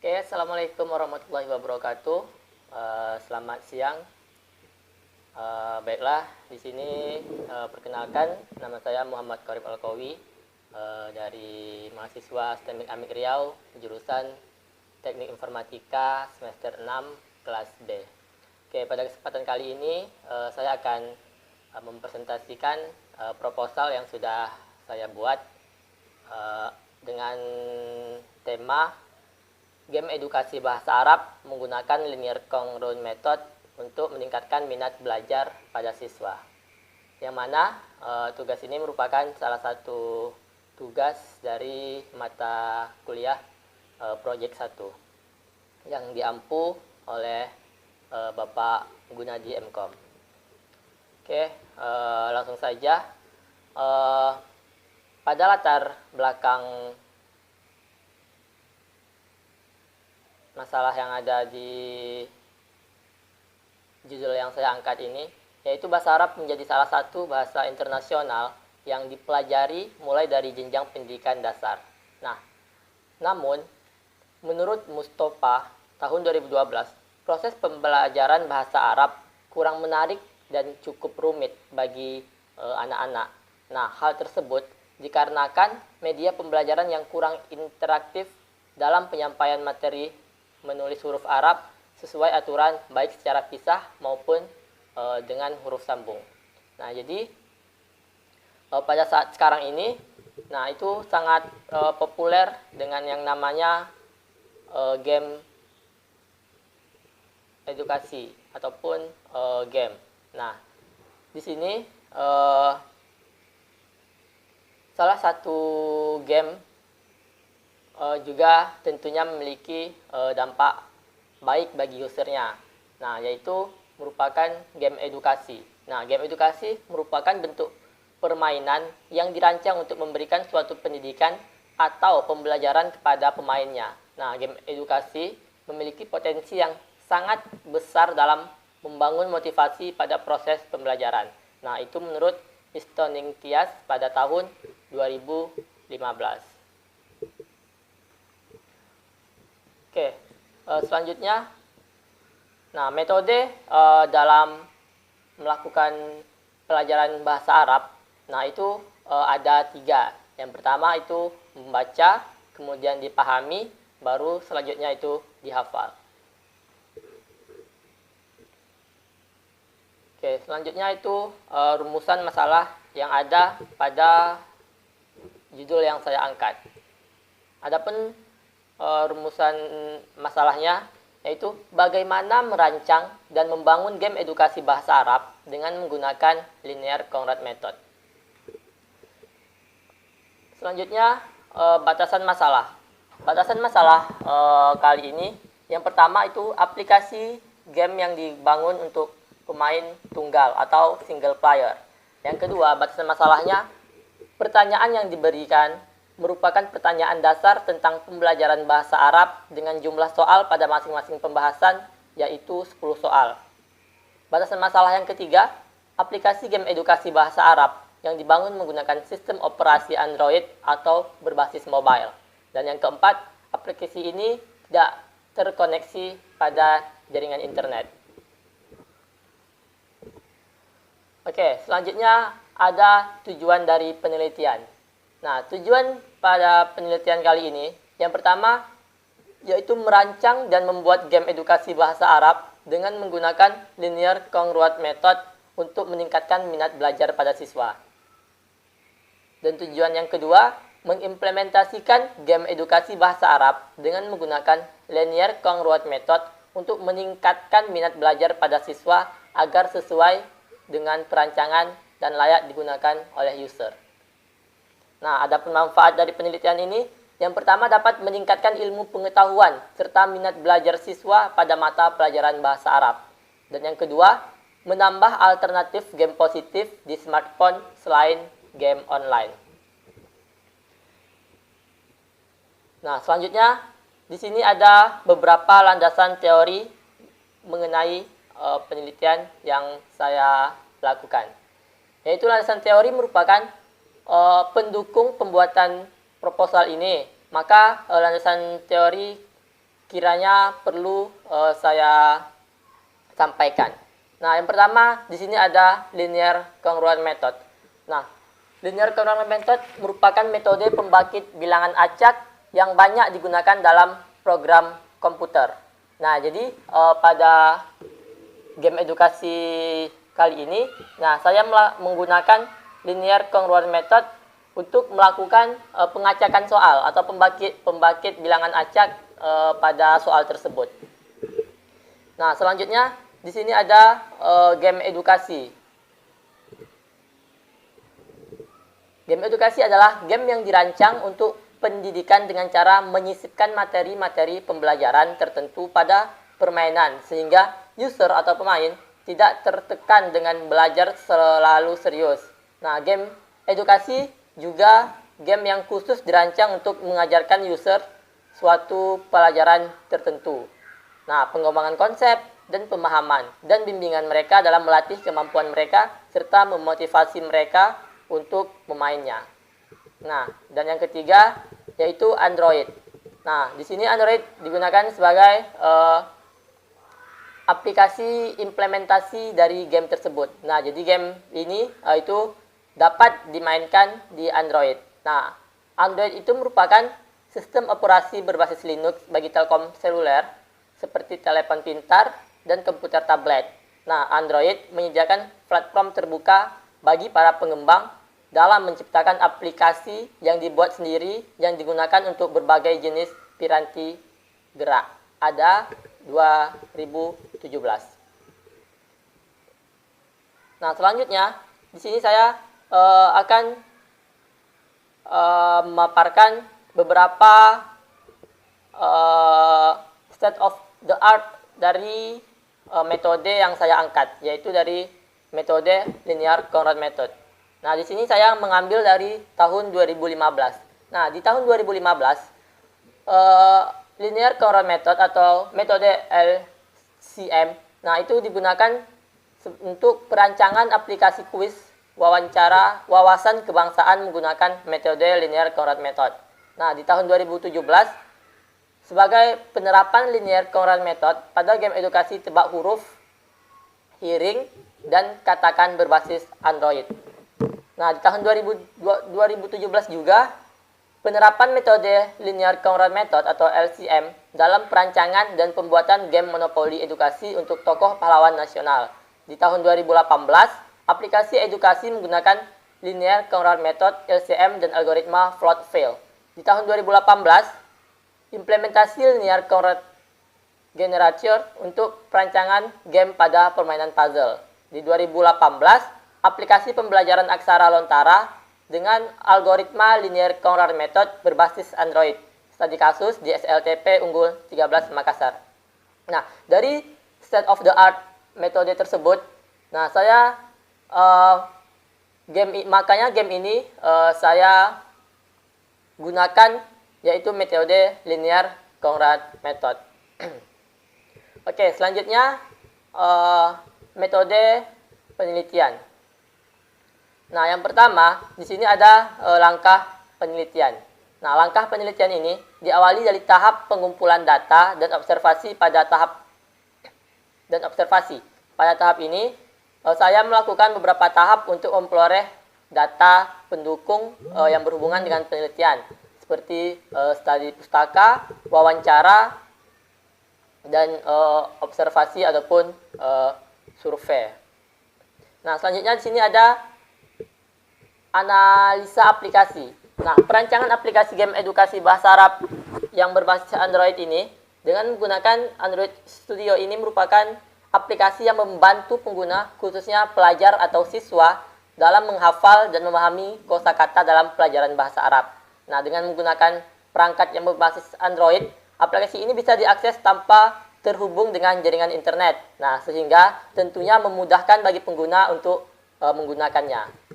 Oke, Assalamualaikum warahmatullahi wabarakatuh. Selamat siang. Baiklah, di sini perkenalkan, nama saya Muhammad Qarib Alkawi dari mahasiswa STEMIK Amik Riau, jurusan Teknik Informatika semester 6 kelas B. Oke, pada kesempatan kali ini saya akan mempresentasikan proposal yang sudah saya buat dengan tema game edukasi bahasa Arab menggunakan linear Kong-Round method untuk meningkatkan minat belajar pada siswa. Yang mana tugas ini merupakan salah satu tugas dari mata kuliah Project 1 yang diampu oleh Bapak Gunadi MKom. Oke, langsung saja. Pada latar belakang masalah yang ada di judul yang saya angkat ini, yaitu bahasa Arab menjadi salah satu bahasa internasional yang dipelajari mulai dari jenjang pendidikan dasar. Nah, namun menurut Mustafa tahun 2012, proses pembelajaran bahasa Arab kurang menarik dan cukup rumit bagi anak-anak. Nah, hal tersebut dikarenakan media pembelajaran yang kurang interaktif dalam penyampaian materi menulis huruf Arab sesuai aturan baik secara pisah maupun dengan huruf sambung. Nah, jadi pada saat sekarang ini, nah itu sangat populer dengan yang namanya game edukasi ataupun game. Nah, di sini salah satu game juga tentunya memiliki dampak baik bagi usernya. Nah, yaitu merupakan game edukasi. Nah, game edukasi merupakan bentuk permainan yang dirancang untuk memberikan suatu pendidikan atau pembelajaran kepada pemainnya. Nah, game edukasi memiliki potensi yang sangat besar dalam membangun motivasi pada proses pembelajaran. Nah, itu menurut Estoning Tias pada tahun 2015. Oke, selanjutnya, nah metode dalam melakukan pelajaran bahasa Arab, nah itu ada 3. Yang pertama itu membaca, kemudian dipahami, baru selanjutnya itu dihafal. Oke, selanjutnya itu rumusan masalah yang ada pada judul yang saya angkat. Adapun rumusan masalahnya yaitu bagaimana merancang dan membangun game edukasi bahasa Arab dengan menggunakan linear Kong-Round method. Selanjutnya batasan masalah. Batasan masalah kali ini yang pertama itu aplikasi game yang dibangun untuk pemain tunggal atau single player. Yang kedua, batasan masalahnya pertanyaan yang diberikan merupakan pertanyaan dasar tentang pembelajaran bahasa Arab dengan jumlah soal pada masing-masing pembahasan, yaitu 10 soal. Batasan masalah yang ketiga, aplikasi game edukasi bahasa Arab yang dibangun menggunakan sistem operasi Android atau berbasis mobile. Dan yang keempat, aplikasi ini tidak terkoneksi pada jaringan internet. Oke, selanjutnya ada tujuan dari penelitian. Nah, tujuan pada penelitian kali ini, yang pertama, yaitu merancang dan membuat game edukasi bahasa Arab dengan menggunakan linear Kong-Round method untuk meningkatkan minat belajar pada siswa. Dan tujuan yang kedua, mengimplementasikan game edukasi bahasa Arab dengan menggunakan linear Kong-Round method untuk meningkatkan minat belajar pada siswa agar sesuai dengan perancangan dan layak digunakan oleh user. Nah, ada manfaat dari penelitian ini. Yang pertama, dapat meningkatkan ilmu pengetahuan serta minat belajar siswa pada mata pelajaran bahasa Arab. Dan yang kedua, menambah alternatif game positif di smartphone selain game online. Nah, selanjutnya di sini ada beberapa landasan teori mengenai penelitian yang saya lakukan. Yaitu landasan teori merupakan pendukung pembuatan proposal ini. Maka landasan teori kiranya perlu saya sampaikan. Nah, yang pertama di sini ada linear congruent method. Nah, linear congruent method merupakan metode pembangkit bilangan acak yang banyak digunakan dalam program komputer. Nah, jadi pada game edukasi kali ini, nah saya menggunakan linear congruent method untuk melakukan pengacakan soal atau pembangkit bilangan acak pada soal tersebut. Nah, selanjutnya di sini ada game edukasi. Game edukasi adalah game yang dirancang untuk pendidikan dengan cara menyisipkan materi-materi pembelajaran tertentu pada permainan sehingga user atau pemain tidak tertekan dengan belajar selalu serius. Nah, game edukasi juga game yang khusus dirancang untuk mengajarkan user suatu pelajaran tertentu. Nah, pengembangan konsep dan pemahaman dan bimbingan mereka dalam melatih kemampuan mereka serta memotivasi mereka untuk memainnya. Nah, dan yang ketiga yaitu Android. Nah, di sini Android digunakan sebagai aplikasi implementasi dari game tersebut. Nah, jadi game ini itu dapat dimainkan di Android. Nah, Android itu merupakan sistem operasi berbasis Linux bagi Telkom seluler seperti telepon pintar dan komputer tablet. Nah, Android menyediakan platform terbuka bagi para pengembang dalam menciptakan aplikasi yang dibuat sendiri yang digunakan untuk berbagai jenis piranti gerak. Ada 2017. Nah, selanjutnya di sini saya akan memaparkan beberapa state of the art dari metode yang saya angkat, yaitu dari metode linear congruent method. Nah, di sini saya mengambil dari tahun 2015. Nah, di tahun 2015, linear congruent method atau metode LCM, nah itu digunakan untuk perancangan aplikasi kuis wawasan kebangsaan menggunakan metode linear congruent method. Nah, di tahun 2017, sebagai penerapan linear congruent method pada game edukasi tebak huruf, hearing, dan katakan berbasis Android. Nah, di tahun 2017 juga, penerapan metode linear congruent method atau LCM dalam perancangan dan pembuatan game monopoli edukasi untuk tokoh pahlawan nasional. Di tahun 2018, aplikasi edukasi menggunakan linear congruent method, LCM, dan algoritma float fail. Di tahun 2018, implementasi linear congruent generator untuk perancangan game pada permainan puzzle. Di 2018, aplikasi pembelajaran aksara lontara dengan algoritma linear congruent method berbasis Android. Studi kasus di SLTP Unggul 13 Makassar. Nah, dari state of the art metode tersebut, nah saya makanya game ini saya gunakan yaitu metode linear congruent method. Oke, selanjutnya metode penelitian. Nah, yang pertama di sini ada langkah penelitian. Nah, langkah penelitian ini diawali dari tahap pengumpulan data dan observasi. Pada tahap ini saya melakukan beberapa tahap untuk memperoleh data pendukung yang berhubungan dengan penelitian, seperti studi pustaka, wawancara, dan observasi ataupun survei. Nah, selanjutnya di sini ada analisa aplikasi. Nah, perancangan aplikasi game edukasi bahasa Arab yang berbasis Android ini dengan menggunakan Android Studio ini merupakan aplikasi yang membantu pengguna, khususnya pelajar atau siswa, dalam menghafal dan memahami kosakata dalam pelajaran bahasa Arab. Nah, dengan menggunakan perangkat yang berbasis Android, aplikasi ini bisa diakses tanpa terhubung dengan jaringan internet. Nah, sehingga tentunya memudahkan bagi pengguna untuk menggunakannya.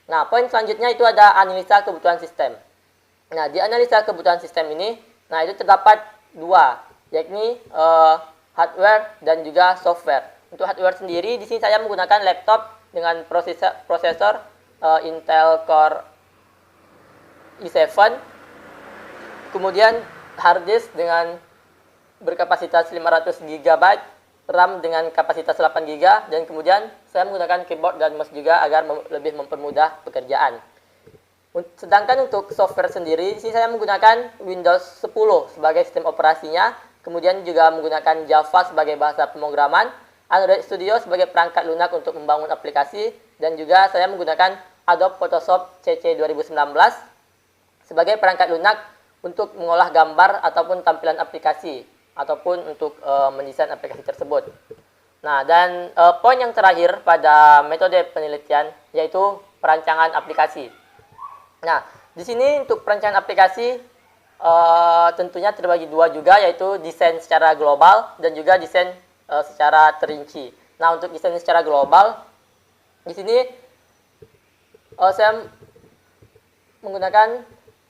Nah, poin selanjutnya itu ada analisa kebutuhan sistem. Nah, di analisa kebutuhan sistem ini, nah itu terdapat dua, yakni hardware dan juga software. Untuk hardware sendiri, di sini saya menggunakan laptop dengan prosesor Intel Core i7, kemudian hard disk dengan berkapasitas 500 GB, RAM dengan kapasitas 8 GB, dan kemudian saya menggunakan keyboard dan mouse juga agar lebih mempermudah pekerjaan. Sedangkan untuk software sendiri, di sini saya menggunakan Windows 10 sebagai sistem operasinya, kemudian juga menggunakan Java sebagai bahasa pemrograman, Android Studio sebagai perangkat lunak untuk membangun aplikasi, dan juga saya menggunakan Adobe Photoshop CC 2019 sebagai perangkat lunak untuk mengolah gambar ataupun tampilan aplikasi, ataupun untuk mendesain aplikasi tersebut. Nah, dan poin yang terakhir pada metode penelitian yaitu perancangan aplikasi. Nah, di sini untuk perancangan aplikasi tentunya terbagi dua juga, yaitu desain secara global dan juga desain secara terinci. Nah, untuk desain secara global, di sini saya menggunakan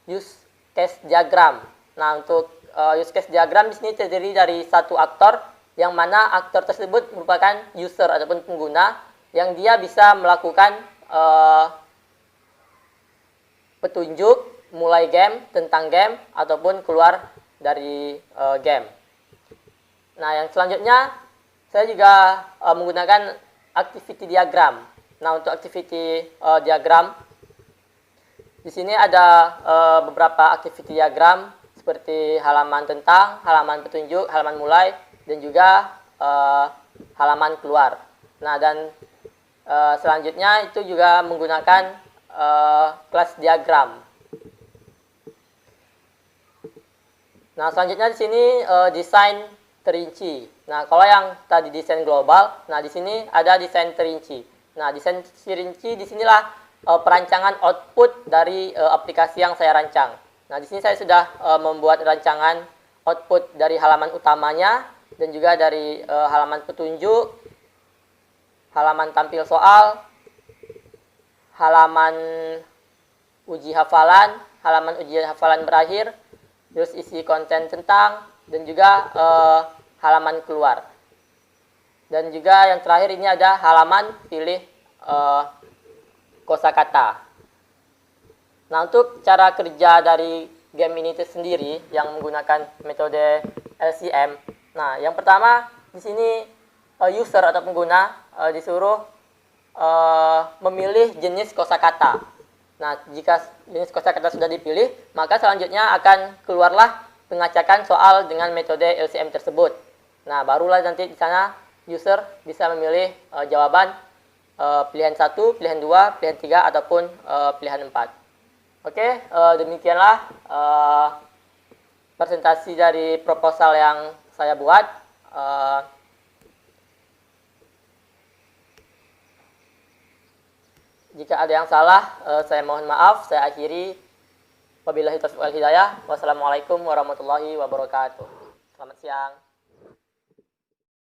use case diagram. Nah, untuk use case diagram di sini terdiri dari satu aktor, yang mana aktor tersebut merupakan user ataupun pengguna yang dia bisa melakukan petunjuk mulai game, tentang game, ataupun keluar dari game. Nah, yang selanjutnya saya juga menggunakan activity diagram. Nah, untuk activity diagram di sini ada beberapa activity diagram seperti halaman tentang, halaman petunjuk, halaman mulai, dan juga halaman keluar. Nah, dan selanjutnya itu juga menggunakan kelas diagram. Nah, selanjutnya di sini desain terinci. Nah, kalau yang tadi desain global, nah di sini ada desain terinci. Nah, desain terinci di sinilah perancangan output dari aplikasi yang saya rancang. Nah, di sini saya sudah membuat rancangan output dari halaman utamanya dan juga dari halaman petunjuk, halaman tampil soal, halaman uji hafalan, halaman uji hafalan berakhir, terus isi konten tentang, dan juga halaman keluar. Dan juga yang terakhir ini ada halaman pilih kosakata. Nah, untuk cara kerja dari game ini sendiri yang menggunakan metode LCM. Nah, yang pertama di sini user atau pengguna disuruh memilih jenis kosakata. Nah, jika jenis kosakata sudah dipilih, maka selanjutnya akan keluarlah pengacakan soal dengan metode LCM tersebut. Nah, barulah nanti di sana user bisa memilih jawaban pilihan 1, pilihan 2, pilihan 3, ataupun pilihan 4. Oke, demikianlah presentasi dari proposal yang saya buat. Jika ada yang salah, saya mohon maaf. Saya akhiri. Wabillahi taufiq wal hidayah. Wassalamualaikum warahmatullahi wabarakatuh. Selamat siang.